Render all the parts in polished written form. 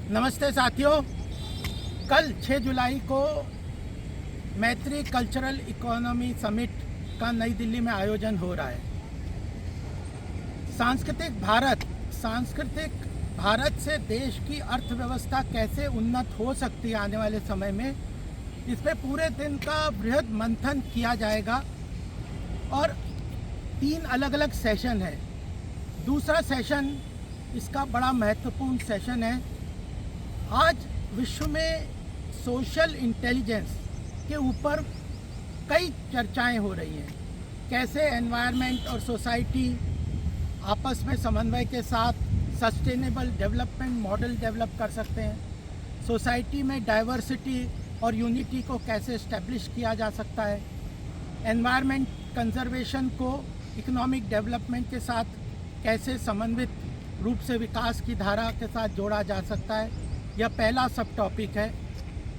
नमस्ते साथियों। कल 6 जुलाई को मैत्री कल्चरल इकोनॉमी समिट का नई दिल्ली में आयोजन हो रहा है। सांस्कृतिक भारत से देश की अर्थव्यवस्था कैसे उन्नत हो सकती है आने वाले समय में, इस पे पूरे दिन का बृहद मंथन किया जाएगा और 3 अलग अलग सेशन है। दूसरा सेशन इसका बड़ा महत्वपूर्ण सेशन है। आज विश्व में सोशल इंटेलिजेंस के ऊपर कई चर्चाएं हो रही हैं। कैसे एनवायरनमेंट और सोसाइटी आपस में समन्वय के साथ सस्टेनेबल डेवलपमेंट मॉडल डेवलप कर सकते हैं। सोसाइटी में डाइवर्सिटी और यूनिटी को कैसे इस्टेब्लिश किया जा सकता है। एनवायरनमेंट कंजर्वेशन को इकोनॉमिक डेवलपमेंट के साथ कैसे समन्वित रूप से विकास की धारा के साथ जोड़ा जा सकता है। यह पहला सब टॉपिक है।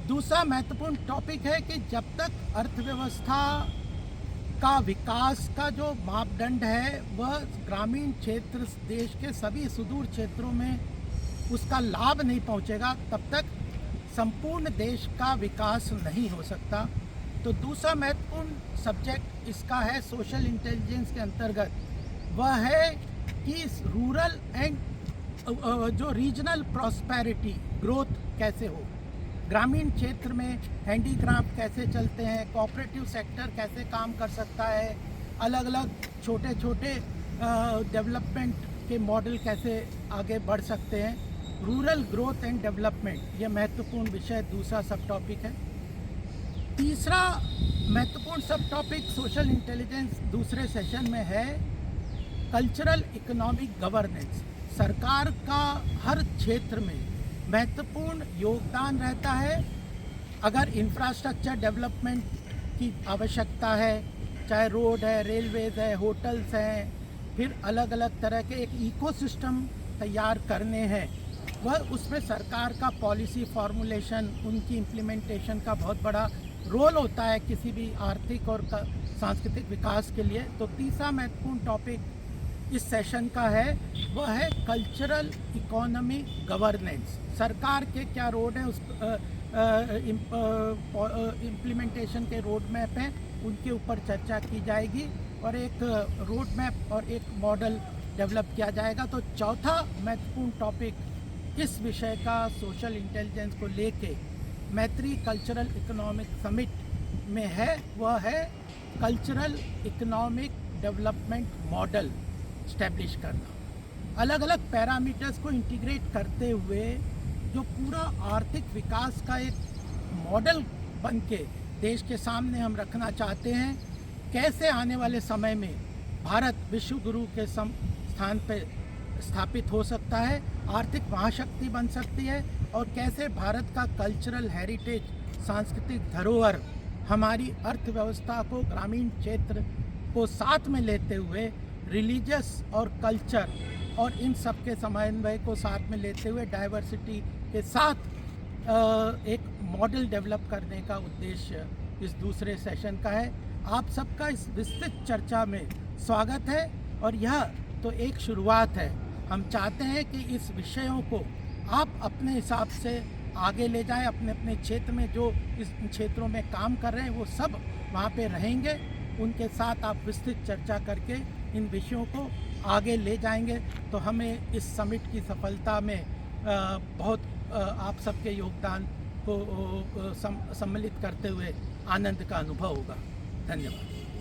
दूसरा महत्वपूर्ण टॉपिक है कि जब तक अर्थव्यवस्था का विकास का जो मापदंड है वह ग्रामीण क्षेत्र देश के सभी सुदूर क्षेत्रों में उसका लाभ नहीं पहुंचेगा, तब तक संपूर्ण देश का विकास नहीं हो सकता। तो दूसरा महत्वपूर्ण सब्जेक्ट इसका है सोशल इंटेलिजेंस के अंतर्गत, वह है कि रूरल एंड जो रीजनल प्रॉस्पेरिटी ग्रोथ कैसे हो, ग्रामीण क्षेत्र में हैंडीक्राफ्ट कैसे चलते हैं, कोऑपरेटिव सेक्टर कैसे काम कर सकता है, अलग अलग छोटे छोटे डेवलपमेंट के मॉडल कैसे आगे बढ़ सकते हैं। रूरल ग्रोथ एंड डेवलपमेंट, यह महत्वपूर्ण विषय दूसरा सब टॉपिक है। तीसरा महत्वपूर्ण सब टॉपिक सोशल इंटेलिजेंस दूसरे सेशन में है कल्चरल इकोनॉमिक गवर्नेंस। सरकार का हर क्षेत्र में महत्वपूर्ण योगदान रहता है। अगर इंफ्रास्ट्रक्चर डेवलपमेंट की आवश्यकता है, चाहे रोड है, रेलवेज है, होटल्स हैं, फिर अलग अलग तरह के एक इकोसिस्टम तैयार करने हैं, वह उसमें सरकार का पॉलिसी फॉर्मुलेशन, उनकी इम्प्लीमेंटेशन का बहुत बड़ा रोल होता है किसी भी आर्थिक और सांस्कृतिक विकास के लिए। तो तीसरा महत्वपूर्ण टॉपिक इस सेशन का है वह है कल्चरल इकोनॉमी गवर्नेंस। सरकार के क्या रोड है, उस इम्प्लीमेंटेशन के रोड मैप हैं, उनके ऊपर चर्चा की जाएगी और एक रोड मैप और एक मॉडल डेवलप किया जाएगा। तो चौथा महत्वपूर्ण टॉपिक इस विषय का सोशल इंटेलिजेंस को लेके मैत्री कल्चरल इकोनॉमिक समिट में है, वह है cultural economic development model establish करना। अलग अलग पैरामीटर्स को इंटीग्रेट करते हुए जो पूरा आर्थिक विकास का एक मॉडल बन के देश के सामने हम रखना चाहते हैं। कैसे आने वाले समय में भारत विश्व गुरु के स्थान पर स्थापित हो सकता है, आर्थिक महाशक्ति बन सकती है, और कैसे भारत का कल्चरल हेरिटेज, सांस्कृतिक धरोहर हमारी अर्थव्यवस्था को, ग्रामीण क्षेत्र को साथ में लेते हुए रिलीजियस और कल्चर और इन सब के समन्वय को साथ में लेते हुए डाइवर्सिटी के साथ एक मॉडल डेवलप करने का उद्देश्य इस दूसरे सेशन का है। आप सबका इस विस्तृत चर्चा में स्वागत है और यह तो एक शुरुआत है। हम चाहते हैं कि इस विषयों को आप अपने हिसाब से आगे ले जाएं। अपने अपने क्षेत्र में जो इस क्षेत्रों में काम कर रहे हैं वो सब वहाँ पे रहेंगे, उनके साथ आप विस्तृत चर्चा करके इन विषयों को आगे ले जाएंगे। तो हमें इस समिट की सफलता में बहुत आप सबके योगदान को सम्मिलित करते हुए आनंद का अनुभव होगा। धन्यवाद।